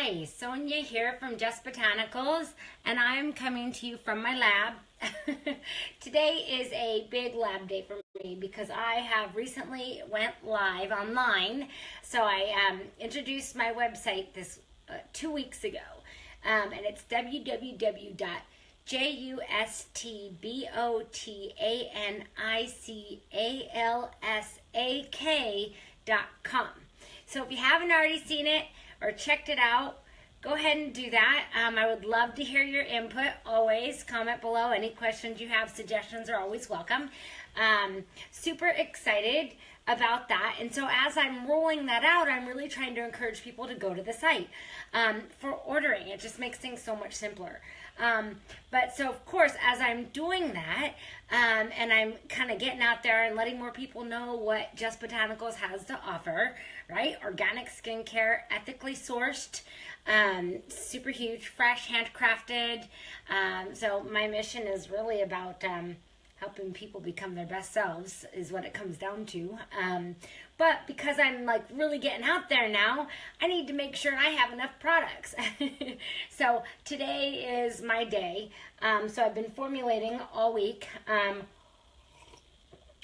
Hi, Sonia here from Just Botanicals, and I'm coming to you from my lab. Today is a big lab day for me because I have recently went live online. So I introduced my website this 2 weeks ago, and it's www.justbotanicalsak.com. So if you haven't already seen it or checked it out, go ahead and do that. I would love to hear your input. Always comment below. Any questions you have, suggestions are always welcome. Super excited about that. And so as I'm rolling that out, I'm really trying to encourage people to go to the site for ordering. It just makes things so much simpler. But so of course, as I'm doing that, and I'm kind of getting out there and letting more people know what Just Botanicals has to offer, right? Organic skincare, ethically sourced, super huge, fresh, handcrafted. So my mission is really about helping people become their best selves is what it comes down to. But because I'm like really getting out there now, I need to make sure I have enough products. So today is my day. So I've been formulating all week,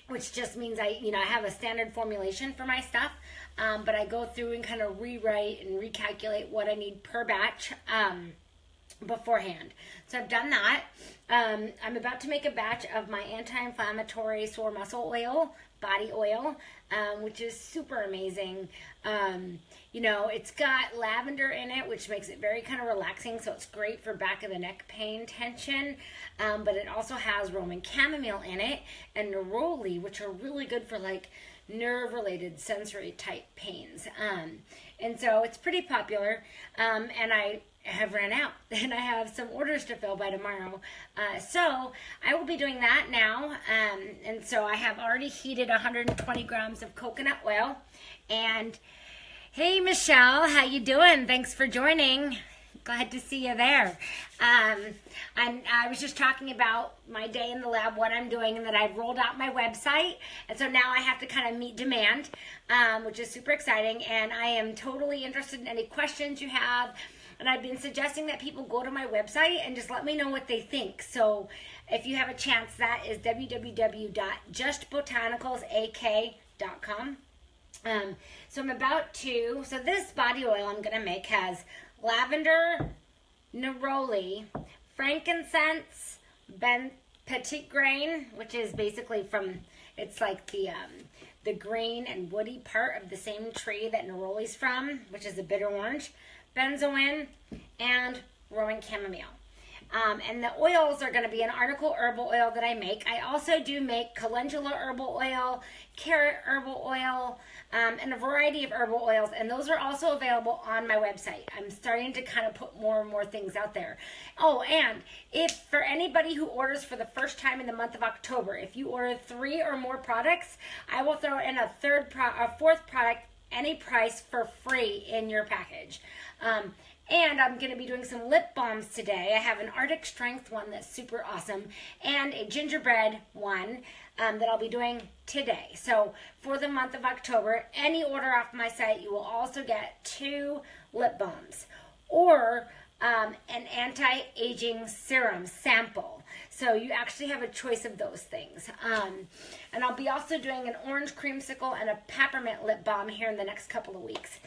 which just means I have a standard formulation for my stuff. But I go through and kind of rewrite and recalculate what I need per batch beforehand. So I've done that. I'm about to make a batch of my anti-inflammatory sore muscle oil, body oil, which is super amazing. It's got lavender in it, which makes it very kind of relaxing. So it's great for back of the neck pain, tension. But it also has Roman chamomile in it and neroli, which are really good for like nerve-related sensory type pains. And so it's pretty popular. And I have ran out and I have some orders to fill by tomorrow. So I will be doing that now. And so I have already heated 120 grams of coconut oil. And hey, Michelle, how you doing? Thanks for joining. Glad to see you there. And I was just talking about my day in the lab, what I'm doing, and that I've rolled out my website. And so now I have to kind of meet demand, which is super exciting. And I am totally interested in any questions you have. And I've been suggesting that people go to my website and just let me know what they think. So if you have a chance, that is www.justbotanicalsak.com. So this body oil I'm going to make has lavender, neroli, frankincense, petit grain, which is basically it's like the green and woody part of the same tree that neroli's from, which is a bitter orange, benzoin, and Roman chamomile. And the oils are going to be an article herbal oil that I make. I also do make calendula herbal oil, carrot herbal oil, and a variety of herbal oils. And those are also available on my website. I'm starting to kind of put more and more things out there. Oh, and if for anybody who orders for the first time in the month of October, if you order 3 or more products, I will throw in a fourth product, any price, for free in your package. And I'm going to be doing some lip balms today. I have an Arctic Strength one that's super awesome and a gingerbread one that I'll be doing today. So for the month of October, any order off my site, you will also get 2 lip balms or an anti-aging serum sample. So you actually have a choice of those things. And I'll be also doing an orange creamsicle and a peppermint lip balm here in the next couple of weeks.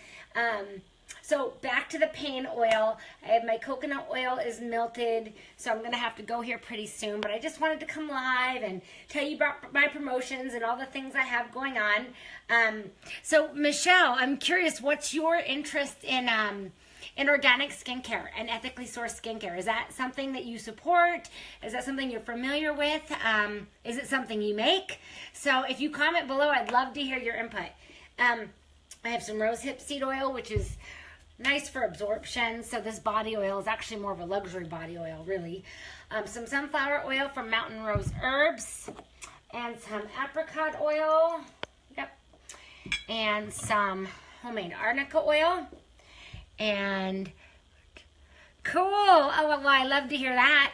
So back to the pain oil. I have my coconut oil is melted, so I'm going to have to go here pretty soon. But I just wanted to come live and tell you about my promotions and all the things I have going on. So Michelle, I'm curious, what's your interest in organic skincare and ethically sourced skincare? Is that something that you support? Is that something you're familiar with? Is it something you make? So if you comment below, I'd love to hear your input. I have some rosehip seed oil, which is nice for absorption. So this body oil is actually more of a luxury body oil, really. Some sunflower oil from Mountain Rose Herbs, and some apricot oil. Yep. And some homemade arnica oil, and Cool. Oh, well, I love to hear that.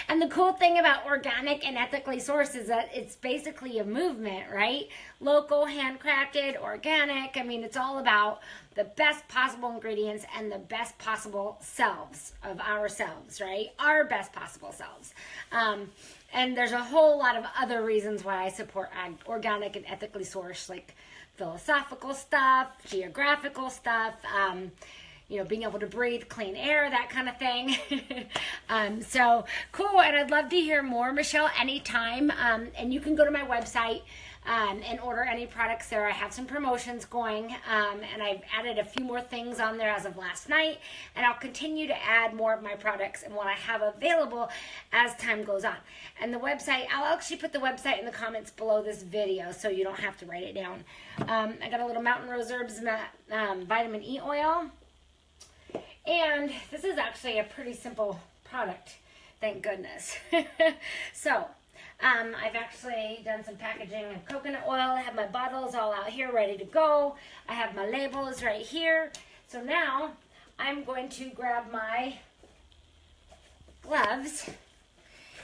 And the cool thing about organic and ethically sourced is that it's basically a movement, right? Local, handcrafted, organic. I mean, it's all about the best possible ingredients and the best possible selves of ourselves, right? Our best possible selves. And there's a whole lot of other reasons why I support organic and ethically sourced, like philosophical stuff, geographical stuff, you know, being able to breathe clean air, that kind of thing. So cool. And I'd love to hear more, Michelle, anytime. And you can go to my website and order any products there. I have some promotions going, and I've added a few more things on there as of last night, and I'll continue to add more of my products and what I have available as time goes on. And the website, I'll actually put the website in the comments below this video so you don't have to write it down. I got a little Mountain Rose Herbs vitamin E oil. And this is actually a pretty simple product, thank goodness. So, I've actually done some packaging of coconut oil. I have my bottles all out here ready to go. I have my labels right here. So now, I'm going to grab my gloves,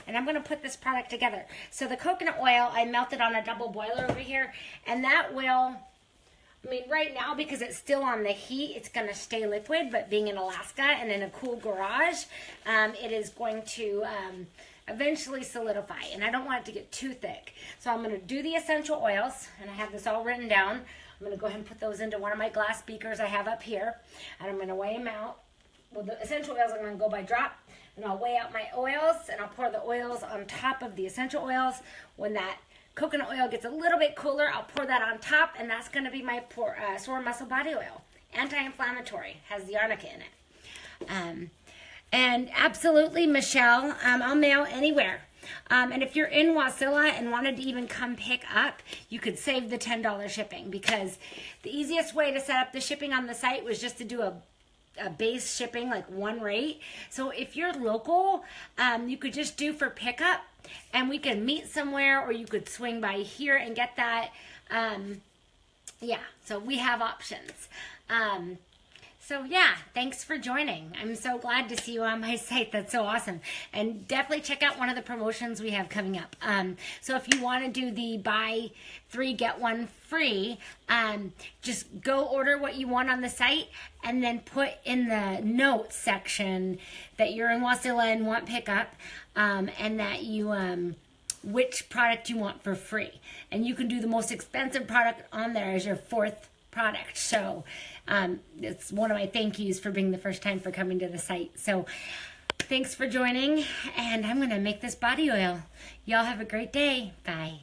and I'm going to put this product together. So the coconut oil, I melted on a double boiler over here, and that will... I mean, right now, because it's still on the heat, it's going to stay liquid, but being in Alaska and in a cool garage, it is going to eventually solidify, and I don't want it to get too thick. So I'm going to do the essential oils, and I have this all written down. I'm going to go ahead and put those into one of my glass beakers I have up here, and I'm going to weigh them out. Well, the essential oils, I'm going to go by drop, and I'll weigh out my oils, and I'll pour the oils on top of the essential oils. When that coconut oil gets a little bit cooler, I'll pour that on top, and that's going to be my sore muscle body oil. Anti-inflammatory, has the arnica in it. And absolutely, Michelle, I'll mail anywhere. And if you're in Wasilla and wanted to even come pick up, you could save the $10 shipping, because the easiest way to set up the shipping on the site was just to do a base shipping, like one rate. So if you're local, you could just do for pickup, and we could meet somewhere, or you could swing by here and get that. Yeah, so we have options. So yeah, thanks for joining. I'm so glad to see you on my site. That's so awesome. And definitely check out one of the promotions we have coming up. So if you want to do the buy 3 get 1 free, just go order what you want on the site, and then put in the notes section that you're in Wasilla and want pickup, and that you which product you want for free. And you can do the most expensive product on there as your 4th product. So it's one of my thank yous for being the first time for coming to the site. So thanks for joining, and I'm going to make this body oil. Y'all have a great day. Bye.